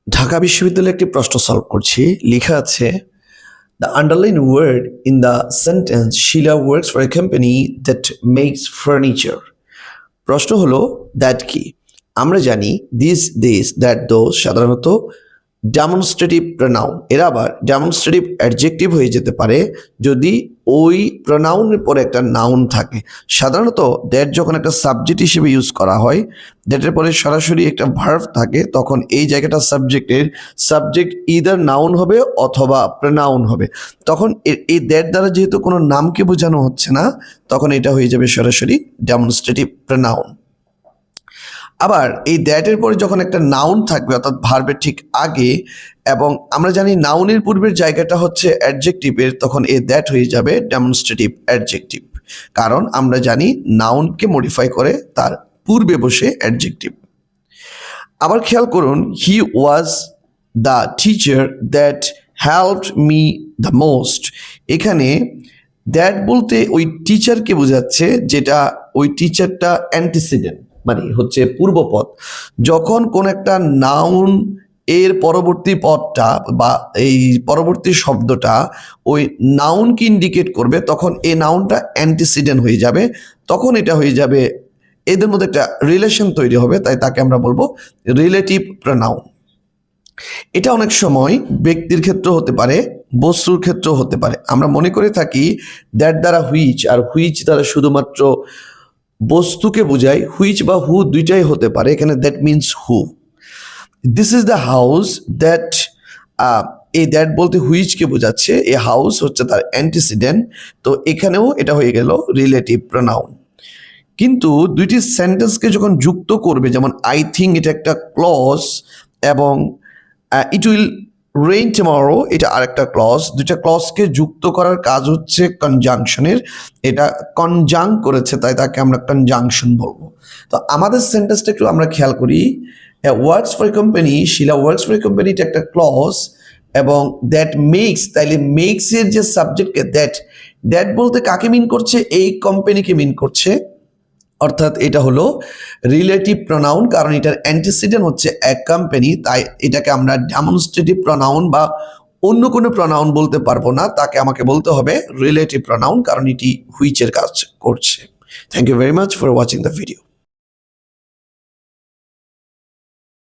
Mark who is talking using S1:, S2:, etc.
S1: ঢাকা বিশ্ববিদ্যালয়ে একটি প্রশ্ন সলভ করছি। লেখা আছে, the underline word in the sentence Shila works for a company that makes furniture. প্রশ্ন হলো দ্যাট কি? আমরা জানি দিস দ্যাট দোজ সাধারণত ডেমনস্ট্রেটিভ প্রনাউন, এরা আবার ডেমনস্ট্রেটিভ অ্যাডজেক্টিভ হয়ে যেতে পারে যদি ওই প্রনাউনের পরে একটা নাউন থাকে। সাধারণত দ্যাট যখন একটা সাবজেক্ট হিসেবে ইউজ করা হয়, দ্যাটের পরে সরাসরি একটা ভার্ব থাকে, তখন এই জায়গাটা সাবজেক্ট ইদার নাউন হবে অথবা প্রনাউন হবে। তখন এই দ্যাট দ্বারা যেহেতু কোনো নামকে বোঝানো হচ্ছে না, তখন এটা হয়ে যাবে সরাসরি ডেমনস্ট্রেটিভ প্রনাউন। আবার এই দ্যাটের পরে যখন একটা নাউন থাকবে অর্থাৎ ভার্বের ঠিক আগে, এবং আমরা জানি নাউনের পূর্বের জায়গাটা হচ্ছে অ্যাডজেক্টিভের, তখন এই দ্যাট হয়ে যাবে ডেমনস্ট্রেটিভ অ্যাডজেক্টিভ। কারণ আমরা জানি নাউনকে মডিফাই করে তার পূর্বে বসে অ্যাডজেক্টিভ। আবার খেয়াল করুন, he was the teacher that helped me the most. এখানে দ্যাট বলতে ওই টিচারকে বোঝাচ্ছে, যেটা ওই টিচারটা অ্যান্টিসিডেন্ট, মানে হচ্ছে পূর্বপদ। যখন কোন একটা নাউন এর পরবর্তী পদটা বা এই পরবর্তী শব্দটা ওই নাউনকে ইন্ডিকেট করবে, তখন এই নাউনটা অ্যান্টিসিডেন্ট হয়ে যাবে, তখন এটা হয়ে যাবে, এদের মধ্যে একটা রিলেশন তৈরি হবে, তাই তাকে আমরা বলবো রিলেটিভ প্রনাউন। এটা অনেক সময় ব্যক্তির ক্ষেত্রে হতে পারে, বস্তুর ক্ষেত্রেও হতে পারে। আমরা মনে করে থাকি দ্যাট দ্বারা হুইচ, আর হুইচ দ্বারা শুধুমাত্র বস্তুকে বোঝায়। হুইচ বা হু দুইটাই হতে পারে, এখানে that means who. This is the house that, এই দ্যাট বলতে হুইচকে বোঝাচ্ছে, এই হাউস হচ্ছে তার অ্যান্টিসিডেন্ট, তো এখানেও এটা হয়ে গেল রিলেটিভ প্রনাউন। কিন্তু দুইটি সেন্টেন্সকে যখন যুক্ত করবে, যেমন আই থিঙ্ক এটা একটা ক্লজ, এবং ইট উইল রেইন টুমরো এটা আরেকটা ক্লজ। দুইটা ক্লজকে যুক্ত করার কাজ হচ্ছে কনজাংশনের, এটা কনজাং করেছে তাই তাকে আমরা কনজাংশন বলবো। তো আমাদের সেন্টেন্সটা একটু আমরা খেয়াল করি। Works for a company, Shila works for a company, এটা একটা ক্লজ, এবং দ্যাট মেক্স, তাইলে মেক্স এর যে সাবজেক্টকে দ্যাট বলতে কাকে মিন করছে? এই কোম্পানিকে মিন করছে, অর্থাৎ এটা হলো রিলেটিভ প্রনাউন, কারণ এটার অ্যান্টিসিডেন্ট হচ্ছে এক কোম্পানি, তাই এটাকে আমরা ডেমনস্ট্রেটিভ প্রনাউন বা অন্য কোনো প্রনাউন বলতে পারবো না, তাকে আমাকে বলতে হবে রিলেটিভ প্রনাউন, কারণ এটি হুইচের কাজ করছে। Thank you very much for watching the video.